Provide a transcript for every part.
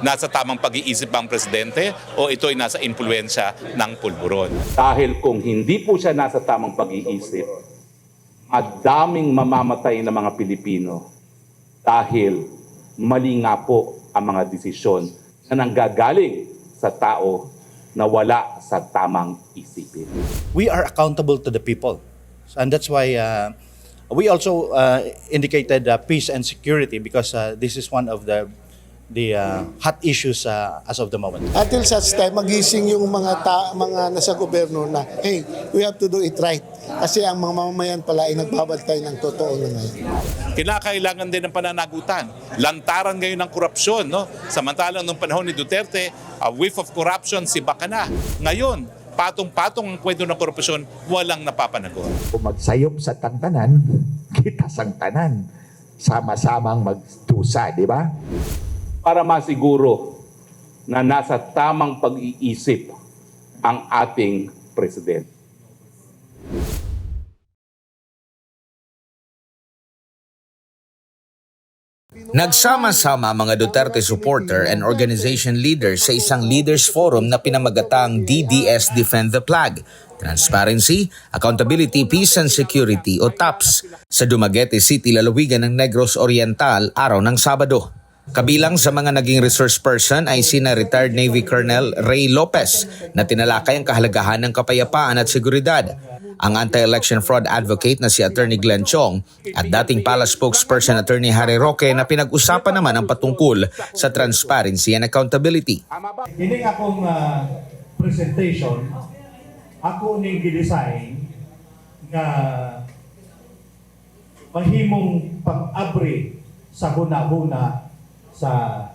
nasa tamang pag-iisip ba ang presidente o ito'y nasa impluensya ng pulburon? Dahil kung hindi po siya nasa tamang pag-iisip, madaming mamamatay na mga Pilipino dahil mali nga po ang mga desisyon na nanggagaling sa tao na wala sa tamang isipin. We are accountable to the people. And that's why we also indicated peace and security because this is one of the hot issues as of the moment. Until such time, magising yung mga nasa gobyerno na, hey, we have to do it right. Kasi ang mga mamamayan pala ay nagbabantay ng totoo na ngayon. Kinakailangan din ng pananagutan. Lantaran ngayon ng korupsyon, no? Samantalang nung panahon ni Duterte, a whiff of corruption, si Bacana. Ngayon, patong-patong ang kwento ng korupsyon, walang napapanagot. Kung magsayop sa tantanan, kita sang tanan. Sama-samang magdusa, di ba? Para masiguro na nasa tamang pag-iisip ang ating presidente. Nagsama-sama mga Duterte supporter and organization leaders sa isang leaders forum na pinamagatang DDS Defend the Flag, Transparency, Accountability, Peace and Security o TAPS sa Dumaguete City, lalawigan ng Negros Oriental araw ng Sabado. Kabilang sa mga naging resource person ay sina retired Navy Colonel Ray Lopez na tinalakay ang kahalagahan ng kapayapaan at seguridad, ang anti-election fraud advocate na si Attorney Glenn Chong at dating Palace spokesperson Attorney Harry Roque na pinag-usapan naman ang patungkol sa transparency and accountability. Hindi akong presentation, ako ning gidesign nga mahimong pag-abri sa huna-huna sa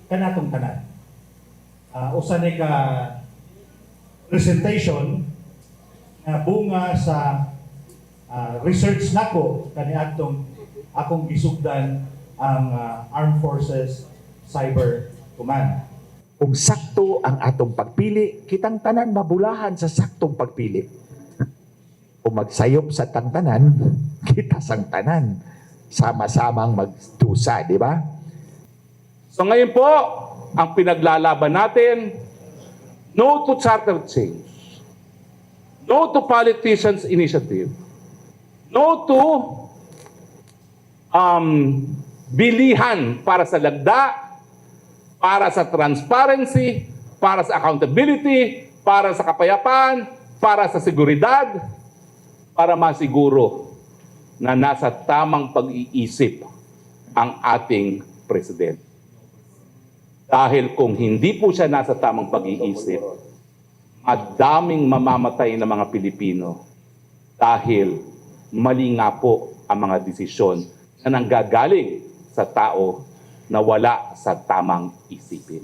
kanatong tanan. Usa ni ka presentation na bunga sa research nako kaniadtong akong gisugdan ang Armed Forces Cyber Command. Kung sakto ang atong pagpili, kitang tanan mabulahan sa saktong pagpili. Kung magsayop sa tantanan, kita sang tanan. Sama-samang magdusa, di ba? So ngayon po, ang pinaglalaban natin, no to charter change, no to politicians' initiative, no to bilihan para sa lagda, para sa transparency, para sa accountability, para sa kapayapaan, para sa seguridad, para masiguro na nasa tamang pag-iisip ang ating presidente. Dahil kung hindi po siya nasa tamang pag-iisip, madaming mamamatay na mga Pilipino dahil mali nga po ang mga desisyon na nanggagaling sa tao na wala sa tamang isipin.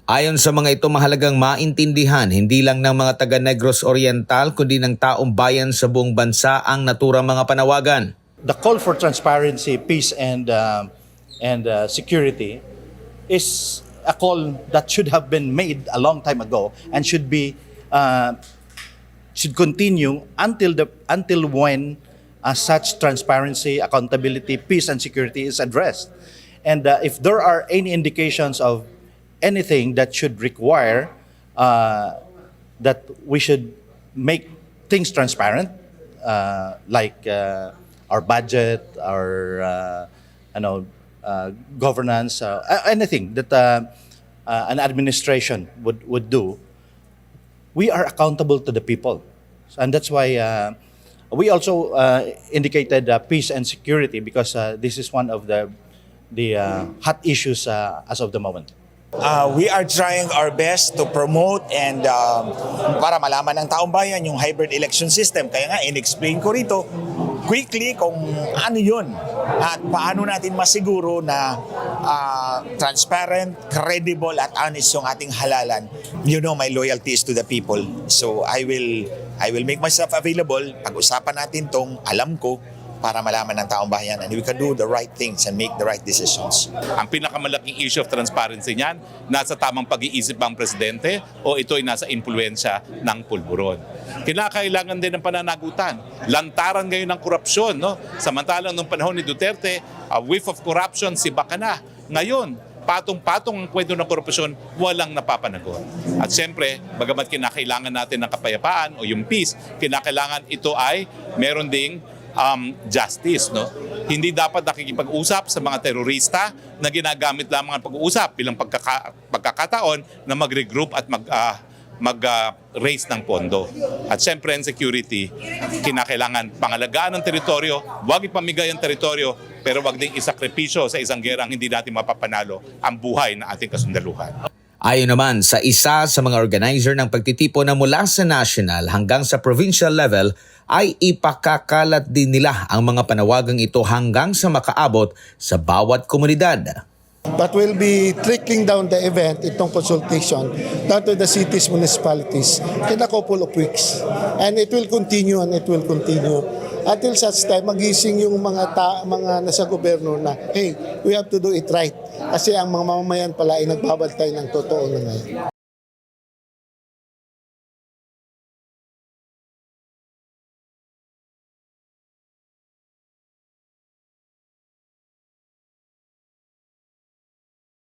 Ayon sa mga ito, mahalagang maintindihan hindi lang ng mga taga Negros Oriental kundi ng taong bayan sa buong bansa ang naturang mga panawagan. The call for transparency, peace and security is a call that should have been made a long time ago and should continue until when such transparency, accountability, peace and security is addressed. And if there are any indications of anything that should require that we should make things transparent, like our budget, our governance, anything that an administration would do, we are accountable to the people. And that's why we also indicated peace and security because this is one of the hot issues as of the moment. We are trying our best to promote and para malaman ng taong bayan yung hybrid election system. Kaya nga, in-explain ko rito quickly kung ano yun at paano natin masiguro na transparent, credible at honest yung ating halalan. You know, my loyalty is to the people. So I will make myself available. Pag-usapan natin tong alam ko para malaman ng taong bayan and we can do the right things and make the right decisions. Ang pinakamalaking issue of transparency niyan, nasa tamang pag-iisip ba ang presidente o ito'y nasa impluensya ng pulburon. Kinakailangan din ng pananagutan. Lantaran ngayon ng korupsyon, no? Samantalang nung panahon ni Duterte, a whiff of corruption, si Bacana. Ngayon, patong-patong ang kwento ng korupsyon, walang napapanagot. At siyempre, bagamat kinakailangan natin ng kapayapaan o yung peace, kinakailangan ito ay meron ding justice, no? Hindi dapat nakikipag-usap sa mga terorista na ginagamit lamang ang pag-uusap bilang pagkakataon na mag-regroup at mag-raise ng pondo. At siyempre, in security, kinakailangan pangalagaan ng teritoryo, huwag ipamigay ang teritoryo, pero huwag ding isakripisyo sa isang gerang hindi natin mapapanalo ang buhay ng ating kasundaluhan. Ayon naman sa isa sa mga organizer ng pagtitipon na mula sa national hanggang sa provincial level, ay ipakakalat din nila ang mga panawagang ito hanggang sa makaabot sa bawat komunidad. But we'll be trickling down the event, itong consultation, down to the cities, municipalities in a couple of weeks. And it will continue and it will continue. Until such time, magising yung mga nasa gobyerno na, hey, we have to do it right. Kasi ang mga mamamayan pala ay nagbabantay ng totoo na ngayon.